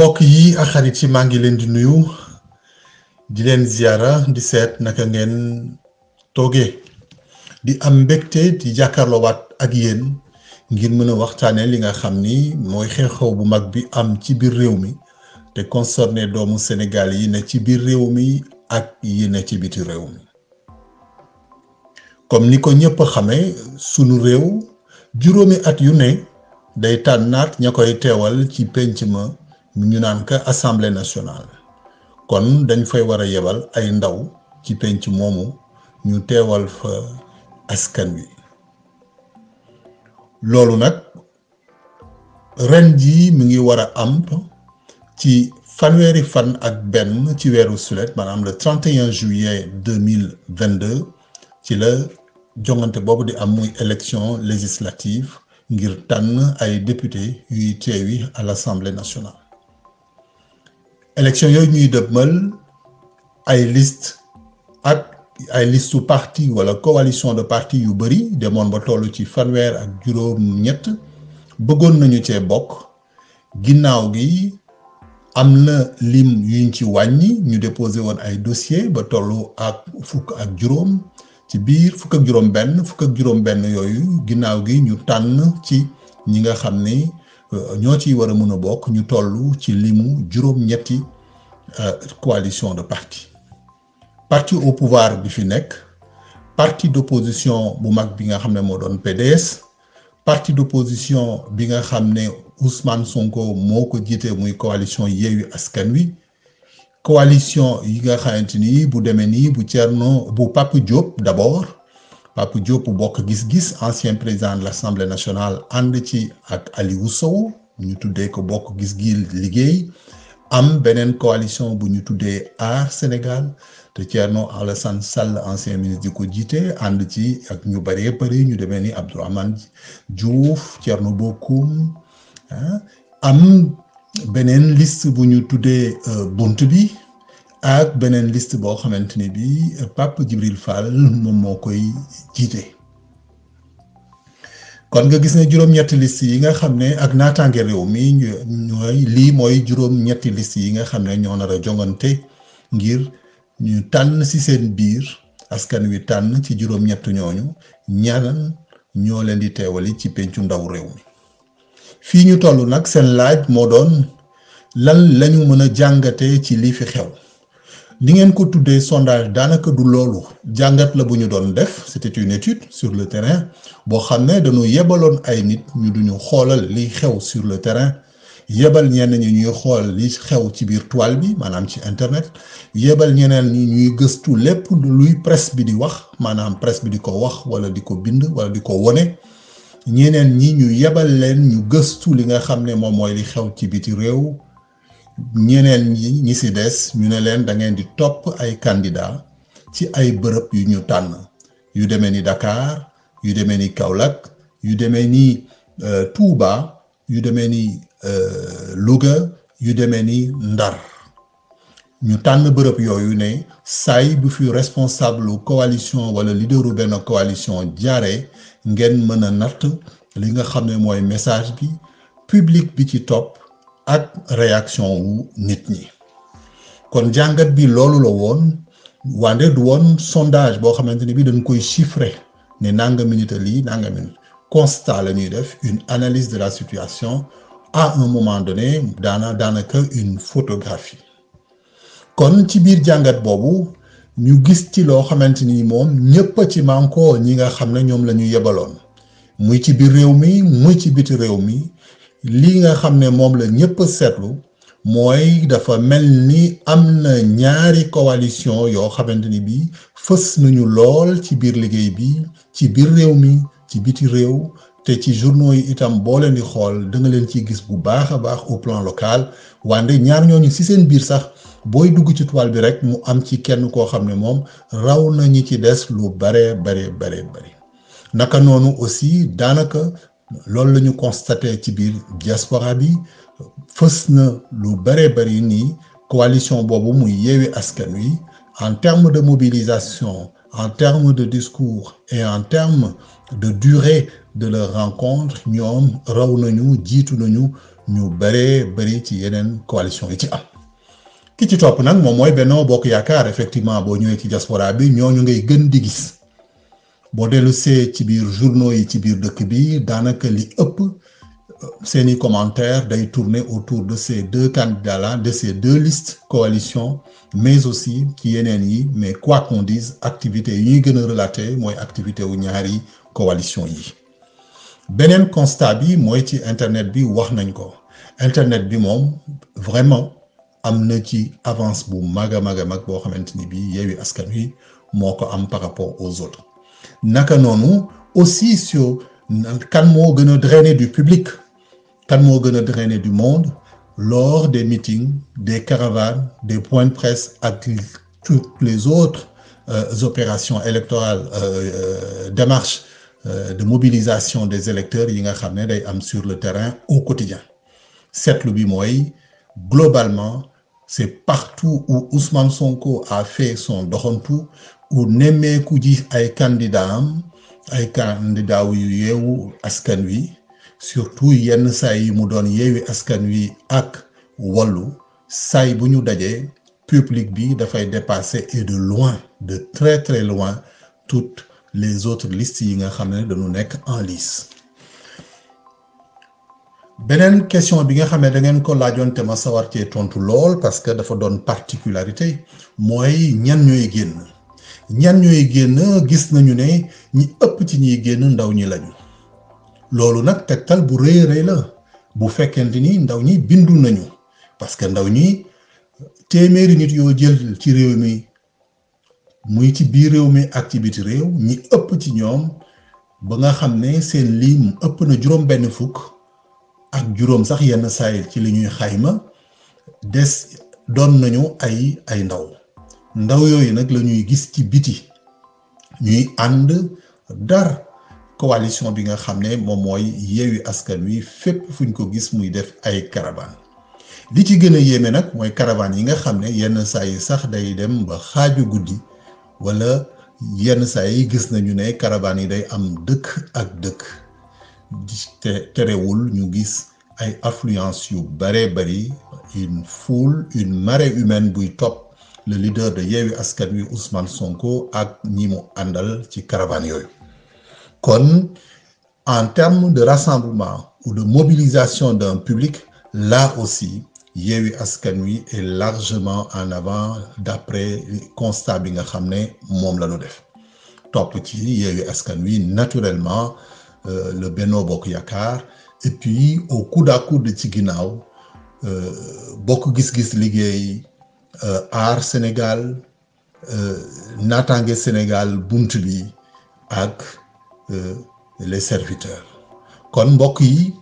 mbokk yi ak xarit yi maa ngi leen di nuyu di leen ziara di seet naka ngeen toogee di am mbégte di jàkkaarloowaat ak yéen ngir mën a waxtaanee li nga xam ni mooy xew-xew bu mag bi am ci biir réew mi te concerné doomu Sénégal yi ne ci biir réew mi ak yi ne ci biti réew mi comme ni ko ñëpp xamee sunu réew juróomi at yu ne day tànnaat ña koy teewal ci penc ma ñu naan ka assemblée nationale kon dañ fay war a yebal ay ndaw ci penc moomu ñu teewal fa askan wi loolu nag ren jii mi ngi war a am ci fanweeri fan ak benn ci weeru sulet maanaam le 31 juillet 2022 ci la jongante boobu di am muy élection législative ngir tànn ay député yuy teewi à l'Assemblée nationale élection yooyu ñuy dëbmal ay liste ak ay listu parti wala coalition de parti yu bari demoon ba toll ci fanweer ak juróom-ñett bëggoon nañu cee bokk ginnaaw gi am na lim yuñ ci wàññi ñu déposé woon ay dossier ba tollu ak fukk ak juróom ci biir fukk ak juróom benn yooyu ginnaaw gi ñu tànn ci ñi nga xam ni ñoo ciy war a mën a bokk ñu toll ci limu juróom-ñetti coalition de parti au pouvoir bi fi nekk parti d'opposition bu mag bi nga xam ne moo doon PDS parti d'opposition bi nga xam ne Ousmane Sonko moo ko jiite muy coalition Yewwi Askan Wi coalition yi nga xamante ni bu demee nii bu Pape Diop d'abord Pape Diop bokk gis-gis ancien président de l'Assemblée nationale ànd ci ak Aliou Sow ñu tuddee ko bokk gis-gis liggéey am beneen coalition bu ñu tuddee Aar Sénégal te Thierno Alassane Sall ancien ministre di ko jiite ànd ci ak ñu bëree bëri ñu demee ni Abdourahmane Diouf Thierno Bocoum am beneen liste bu ñu tuddee bunt bi ak beneen liste boo xamante ni bi Pape Djibril Fall moom moo koy jiite kon nga gis ne juróom-ñetti liste yi nga xam ne ak naataange réew mi lii mooy juróom-ñetti liste yi nga xam ne ñoo nar a jongante ngir ñu tànn ci seen biir askan wi tànn ci juróom-ñett ñooñu ñaan ñoo leen di teewali ci pencu ndaw réew mi fii ñu toll nag seen laaj moo doon lan lañu mën a jàngatee ci lii fi xew li ngeen ko tuddee sondage daanaka du loolu jàngat la bu ñu doon def c'était une étude sur le terrain boo xam ne dañu yebaloon ay nit ñu duñu xoolal liy xew sur le terrain yebal ñenn ñi ñuy xool li xew ci biir toile bi maanaam ci internet yebal ñeneen ñi ñuy gëstu lépp luy presse bi di wax maanaam presse bi di ko wax wala di ko bind wala di ko wone ñeneen ñi ñu yebal leen ñu gëstu li nga xam ne moom mooy li xew ci biti réew ñeneen ñi ci des ñu ne leen da ngeen di topp ay candidat ci ay bërëb yu ñu tànn yu demee ni Dakar yu demee ni Kaolack yu demee ni Touba yu demee ni Louga yu demee ni Ndar ñu tànn bërëb yooyu ne saay bu fi responsable coalition wala leaderu benn coalition jaaree ngeen mën a natt li nga xam ne mooy message bi public bi ci topp ak réaction wu nit ñi kon jàngat bi loolu la woon wante du woon sondage boo xamante ni bi dañ koy chiffrer ne nanga minute lii nanga minute constat la ñuy def une analyse de la situation à un moment donné daanaka une photographie kon ci biir jàngat boobu ñu gis ci loo xamante ni moom ñëpp a ci manko ñi nga xam ne ñoom la ñu yebaloon muy ci biir réew mi muy ci biti réew mi lii nga xam ne moom la ñëpp seetlu mooy dafa mel ni am na ñaari coalition yoo xamante ni bi fës nañu lool ci biir liggéey bi ci biir réew mi ci biti réew te ci journaux yi itam boo leen di xool da nga leen ciy gis bu baax a baax au plan local wante ñaar ñooñu ci seen biir sax booy dugg ci toile bi rek mu am ci kenn koo xam ne moom raw na ñi ci des lu bare naka noonu aussi daanaka loolu la ñu constaté ci biir diaspora bi fës na lu bari nii coalition boobu muy Yewwi Askan Wi en termes de mobilisation en termes de discours et en termes de durée de leur rencontre ñoom raw nañu jiitu nañu ñu bëri ci yeneen coalition yi ci am ki ci topp nag moom mooy Benno Bokk Yaakaar effectivement boo ñëwee ci diaspora bi ñooñu ngay gën di gis boo dellu see ci biir journaux yi ci biir dëkk bi daanaka li ëpp seeni commentaires day tourner autour de ces deux candidats là de ces deux listes coalition mais aussi ci yeneen yi mais quoi qu'on dise activité yi ñuy gën a relater mooy activité wu ñaari coalition yi beneen constat bi mooy ci internet bi wax nañ ko internet bi moom vraiment am na ci avance bu mag a mag boo xamante ni bii Yewwi Askan Wi moo ko am par rapport aux autres naka noonu aussi sur kan moo gën a drainer du public kan moo gën a drainer du monde lors des meetings des caravanes des points de presse ak toutes les autres opérations électorales démarches de mobilisation des électeurs yi nga xam ne day am sur le terrain au quotidien seetlu bi mooy globalement c'est partout où Ousmane Sonko a fait son doxantu où nemmeeku ji ay candidats yu Yewwi Askan Wi surtout yenn saa yi mu doon Yewwi Askan Wi ak Wallu saay bu ñu dajee public bi dafay dépasser et de loin de très très loin toutes les autres listes yi nga xam ne dañu nekk en lice beneen question bi nga xam ne da ngeen ko laajoon te ma sawar cee tontu lool parce que dafa doon particularité mooy ñan ñooy génn gis nañu ne ñi ëpp ci ñiy génn ndaw ñi lañu loolu nag tegtal bu rëy la bu fekkente ni ndaw ñi bindu nañu parce que ndaw ñi téeméeri nit yoo jël ci réew mi muy ci biir réew mi ak ci biti réew ñi ëpp ci ñoom ba nga xam ne seen lim ëpp na juróom benn fukk ak juróom sax yenn saay ci li ñuy xayma des doon nañu ay ndaw yooyu nag la ñuy gis ci biti ñuy ànd dar coalition bi nga xam ne moom mooy Yewwi Askan Wi fépp fuñ ko gis muy def ay caravane li ci gën a yéeme nag mooy caravane yi nga xam ne yenn saa yi sax day dem ba xaaju guddi wala yenn saa yi gis nañu ne caravane yi day am dëkk ak dëkk te terewul ñu gis ay affluence yu bari une marée humaine buy topp le leader de Yewwi Askan Wi Ousmane Sonko ak ñi mu àndal ci caravane yooyu kon en termes de rassemblement ou de mobilisation d'un public là aussi Yewwi Askan Wi est largement en avant d'après constat bi nga xam ne moom la ñu def topp ci Yewwi Askan Wi naturellement le Benno Bokk Yaakaar et puis au coude à coude ci ginnaaw bokk gis-gis liggéey aar Sénégal naataange Sénégal bunt bi ak les serviteurs kon mbokk yi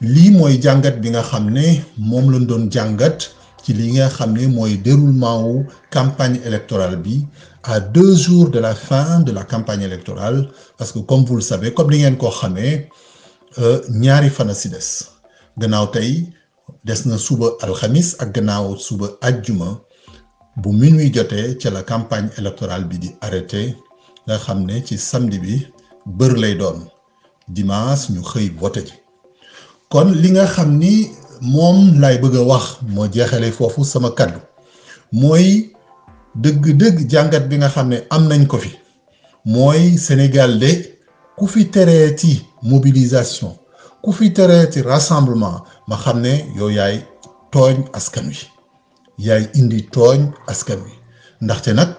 lii mooy jàngat bi nga xam ne moom lañ doon jàngat ci li nga xam ne mooy déroulement wu campagne électorale bi à 2 jours de la fin de la campagne électorale parce que comme vous le savez comme li ngeen ko xamee ñaari fan a si des gannaaw tey des na suba alxamis ak gannaaw suba ajjuma bu minuit jotee ca la campagne électorale bi di arrêté nga xam ne ci samedi bi bër lay doon dimanche ñu xëy voté ji kon li nga xam ni moom laay bëgg a wax moo jeexale foofu sama kaddu mooy dëgg-dëgg jàngat bi nga xam ne am nañ ko fi mooy Sénégal de ku fi tereeti mobilisation ku fi tereeti rassemblement ma xam ne yow yaay tooñ askan wi yaay indi tooñ askan wi ndaxte nag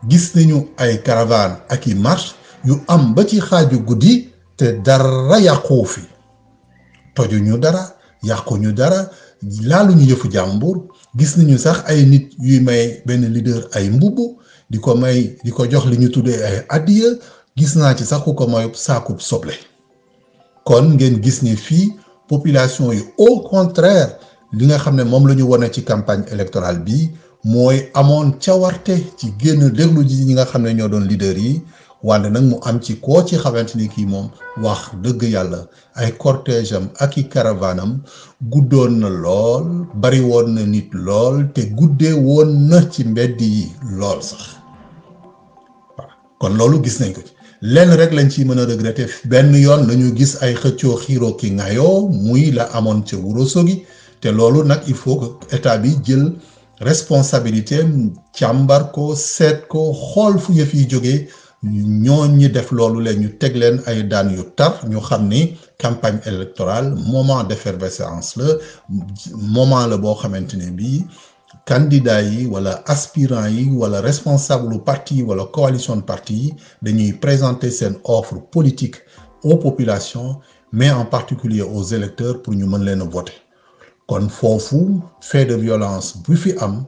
gis nañu ay caravane ak i marche yu am ba ci xaaju guddi te dara yàqoo fi tojuñu dara yàquñu dara laaluñu yëfu jàmbur gis nañu sax ay nit yuy may benn leader ay mbubb di ko jox li ñu tuddee ay addiya gis naa ci sax ku ko may saakub soble kon ngeen gis ni fii population yi au contraire li nga xam ne moom la ñu wane ci campagne électorale bi mooy amoon cawarte ci génn déglu ji ñi nga xam ne ñoo doon leader yi wante nag mu am ci koo ci xamante ni kii moom wax dëgg yàlla ay cortège am ak i caravane am guddoon na lool bari woon na nit lool te guddee woon na ci mbedd yi lool sax waaw kon loolu gis nañ ko ci lenn rek lañ ci mën a regretter benn yoon lañu gis ay xëccoo xiiroo ki ngayoo muy la amoon ca Ourossogui te loolu nag il faut que état bi jël responsabilité càmbar ko seet ko xool fu yëf yi jógee ñooñ ñi def loolu leen ñu teg leen ay daan yu tar ñu xam ni campagne électorale moment d'effervescence la moment la boo xamante ne bii candidat yi wala aspirant yi wala responsable parti yi wala coalition de parti yi dañuy présenter seen offre politique aux populations mais en particulier aux électeurs pour ñu mën leen a voter kon foofu fait de violence bu fi am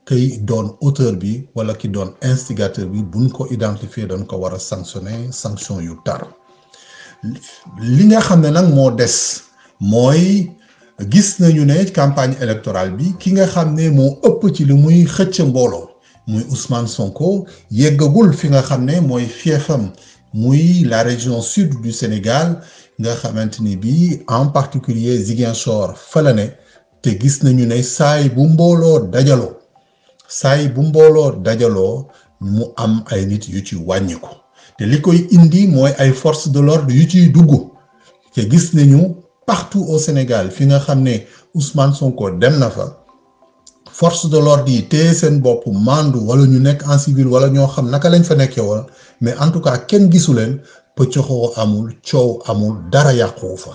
kay doon auteur bi wala ki doon instigateur bi buñ ko identifier dañ ko war a sanctionner sanction yu tar li nga xam ne nag moo des mooy gis nañu ne campagne électorale bi ki nga xam ne moo ëpp ci li muy xëcc mbooloo muy Ousmane Sonko yeggagul fi nga xam ne mooy fiefam muy la région sud du Sénégal nga xamante ni bii en particulier Ziguinchor fa la ne te gis nañu ne saay bu mbooloo dajaloo mu am ay nit yu ci wàññiku te li koy indi mooy ay forces de l'ordre yu ciy dugg te gis nañu partout au Sénégal fi nga xam ne Ousmane Sonko dem na fa force de l'ordre yi téye seen bopp mandu wala ñu nekk en civil wala ñoo xam naka lañ fa nekkee woon mais en tout cas kenn gisu leen pëccoxoo amul coow amul dara yàquwu fa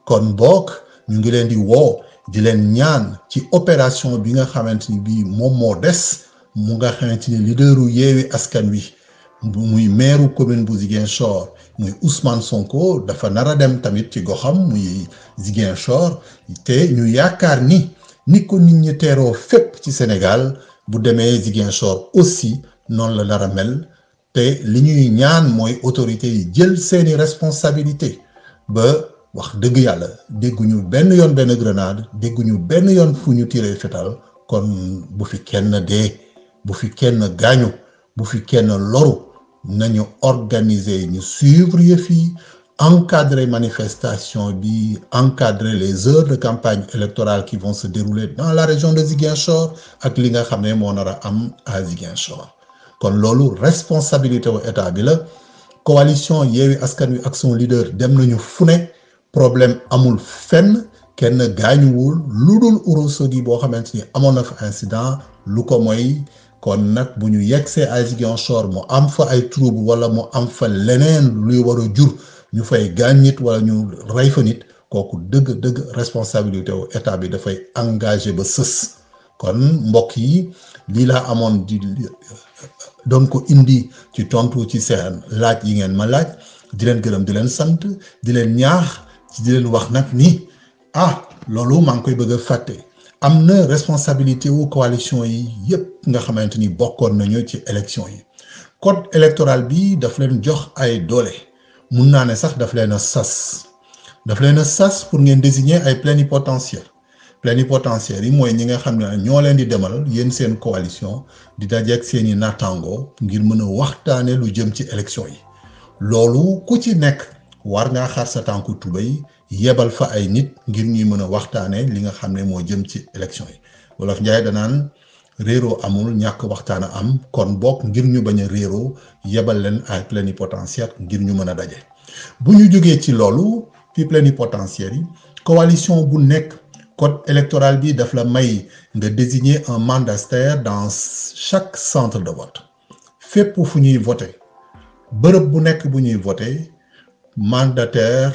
kon boog ñu ngi leen di woo di leen ñaan ci opération bi nga xamante ni bii moom moo des mu nga xamante ni leaderu Yewwi Askan Wi muy maire commune bu Ziguinchor muy Ousmane Sonko dafa nar a dem tamit ci goxam muy Ziguinchor te ñu yaakaar ni ko nit ñi teeroo fépp ci Sénégal bu demee Ziguinchor aussi noonu la nar a mel te li ñuy ñaan mooy autorités yi jël seeni responsabilité ba wax dëgg yàlla dégguñu benn yoon benn grenade dégguñu benn yoon fu ñu tiré fetal kon bu fi kenn dee bu fi kenn gaañu bu fi kenn loru nañu organiser ñu suivre yëf yi encadrer manifestation bi encadrer les heures de campagne électorale qui vont se dérouler dans la région de Ziguinchor ak li nga xam ne moo nar a am à Ziguinchor kon loolu responsabilité wu état bi la coalition Yewwi Askan Wi ak son leader dem nañu fu ne problème amul fenn kenn gaañuwul lu dul Ourossogui boo xamante ni amoon na fa incident lu ko mooy kon nag bu ñu yegsee à Ziguinchor mu am fa ay trouble wala mu am fa leneen luy war a jur ñu fay gaañ nit wala ñu rey fa nit kooku dëgg responsabilité wu état bi dafay engagé ba sës kon mbokk yi lii laa amoon di doon ko indi ci tontu ci seen laaj yi ngeen ma laaj di leen gërëm di leen sant di leen ñaax di leen wax nag ni loolu maa ngi koy bëgg a fàtte am na responsabilité wu coalition yi yépp nga xamante ni bokkoon nañu ci élection yi code électoral bi daf leen jox ay doole mun naa ne sax daf leen a sas pour ngeen désigner ay plénipotentiaires yi mooy ñi nga xam ne ñoo leen di demal yéen seen coalition di dajeeg seeni naataango ngir mën a waxtaane lu jëm ci élection yi loolu ku ci nekk war ngaa xar sa tànku tubéy yebal fa ay nit ngir ñuy mën a waxtaane li nga xam ne moo jëm ci élection yi wolof Njaay danaan réeroo amul ñàkk waxtaan a am kon bokk ngir ñu bañ a réeroo yebal leen ay plénipotentiaires ngir ñu mën a daje bu ñu jógee ci loolu fi plénipotentiaires yi coalition bu nekk code électoral bi daf la may nga désigner un mandataire dans chaque centre de vote fépp fu ñuy voter bërëb bu nekk bu ñuy voter mandataire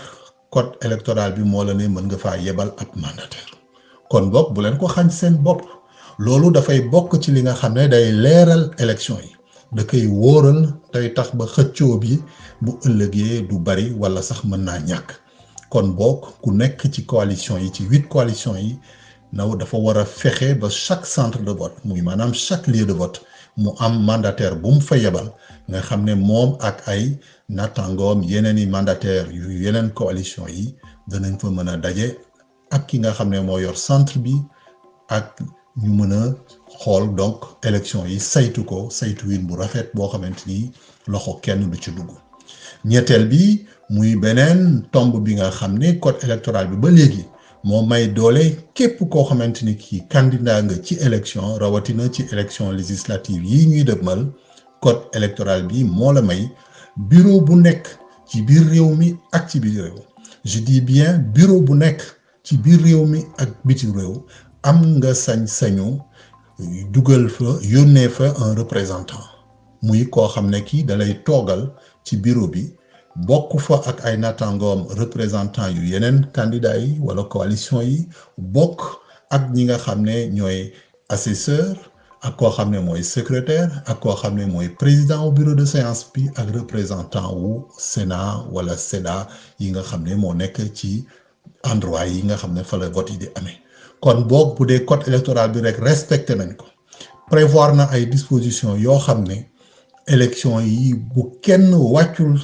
code électoral bi moo la ne mën nga faa yebal ab mandataire kon bokk bu leen ko xañ seen bopp loolu dafay bokk ci li nga xam ne day leeral élection yi da koy wóoral tey tax ba xëccoo bi bu ëllëgee du bari wala sax mën naa ñàkk kon bokk ku nekk ci coalition yi ci 8 coalition yi naw dafa war a fexe ba chaque centre de vote muy maanaam chaque lieu de vote mu am mandataire bu mu fa yebal nga xam ne moom ak ay nattangoom yeneen i mandataire yu yeneen coalition yi danañ fa mën a daje ak ki nga xam ne moo yor centre bi ak ñu mën a xool donc élection yi saytu ko saytuwin bu rafet boo xamante ni loxo kenn du ci dugg ñetteel bi muy beneen tomb bi nga xam ne code électoral bi ba léegi moo may doole képp koo xamante ni kii candidat nga ci élection rawatina ci élection législative yi ñuy dëgmal code électoral bi moo la may bureau bu nekk ci biir réew mi ak ci biir réew je dis bien bureau bu nekk ci biir réew mi ak bitim réew am nga sañ-sañu dugal fa yónnee fa un représentant muy koo xam ne kii dalay toogal ci bureau bi bokk fa ak ay naataangoom représentant yu yeneen candidats yi wala coalition yi bokk ak ñi nga xam ne ñooy assesseur ak koo xam ne mooy secrétaire ak koo xam ne mooy président au bureau de séance bi ak représentant wu Sénat wala SEDA yi nga xam ne moo nekk ci endroit yi nga xam ne fa la vote yi di amee kon boog bu dee code électoral bi rek respecté nañ ko prévoir na ay dispositions yoo xam ne élection yi bu kenn wàccul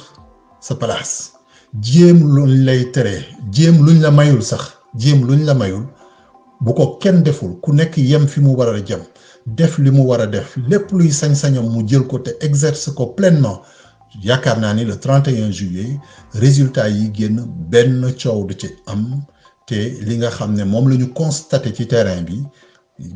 sa place jéem luñ lay tere jéem luñ la mayul sax jéem luñ la mayul bu ko kenn deful ku nekk yem fi mu war a jëm def li mu war a def lépp luy sañ-sañam mu jël ko te exerce ko pleinement yaakaar naa ni le 31 juillet résultat yi génn benn coow du ci am te li nga xam ne moom la ñu constaté ci terrain bi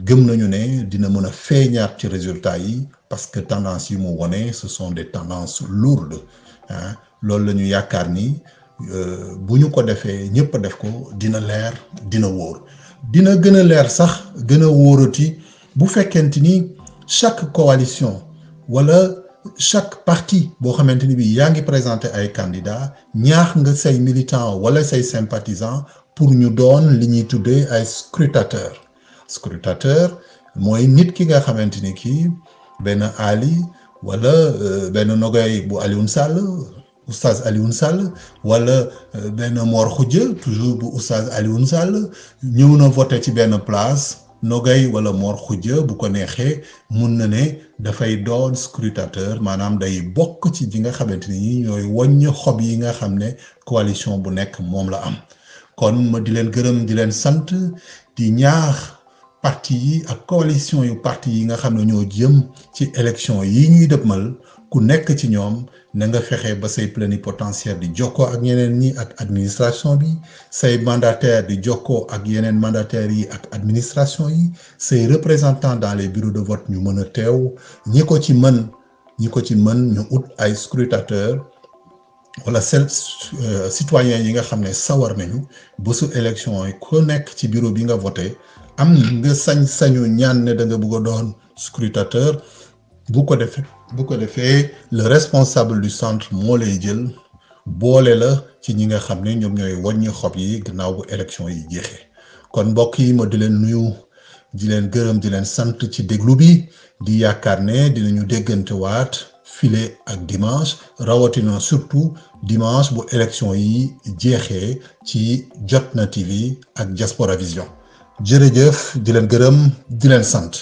gëm nañu ne dina mën a feeñaat ci résultat yi parce que tendance yi mu wone ce sont des tendances lourdes ah loolu la ñu yaakaar ni bu ñu ko defee ñëpp a def ko dina leer dina wóor dina gën a leer sax gën a wóorati bu fekkente ni chaque coalition wala chaque parti boo xamante ni bi yaa ngi présenté ay candidats ñaax nga say militants wala say sympathisants pour ñu doon li ñuy tuddee ay scrutateur mooy nit ki nga xamante ni kii benn Ali wala benn Nogay bu Alioune Sall oustaz Alioune Sall wala benn Mor Khoudia toujours bu oustaz Alioune Sall ñëw na voté ci benn place Nogay wala Mor Khoudia bu ko neexee mun na ne dafay doon scrutateur maanaam day bokk ci ji nga xamante ni ñooy wàññi xob yi nga xam ne coalition bu nekk moom la am kon ma di leen gërëm di leen sant di ñaax parti yi ak coalition yu parti yi nga xam ne ñoo jëm ci élection yi ñuy dëppmal ku nekk ci ñoom na nga fexe ba say plénipotentiaire di jokkoo ak ñeneen ñi ak administration bi say mandataire di jokkoo ak yeneen mandataires yi ak administration yi say représentants dans les bureaux de vote ñu mën a teew ñi ko ci mën ñu ut ay scrutateurs wala citoyens yi nga xam ne sawar nañu bésu élection yi ku nekk ci bureau bi nga voté am nga sañ-sañu ñaan ne da nga bëgg a doon scrutateur bu ko defee le responsable du centre moo lay jël boole la ci ñi nga xam ne ñoom ñooy wàññi xob yi gannaaw bu élection yi jeexee kon mbokk yi ma di leen nuyu di leen gërëm di leen sant ci déglu bi di yaakaar ne dinañu déggante waat file ak dimanche rawatina surtout dimanche bu élection yi jeexee ci Jotna TV ak Diaspora Vision jërëjëf di leen gërëm di leen sant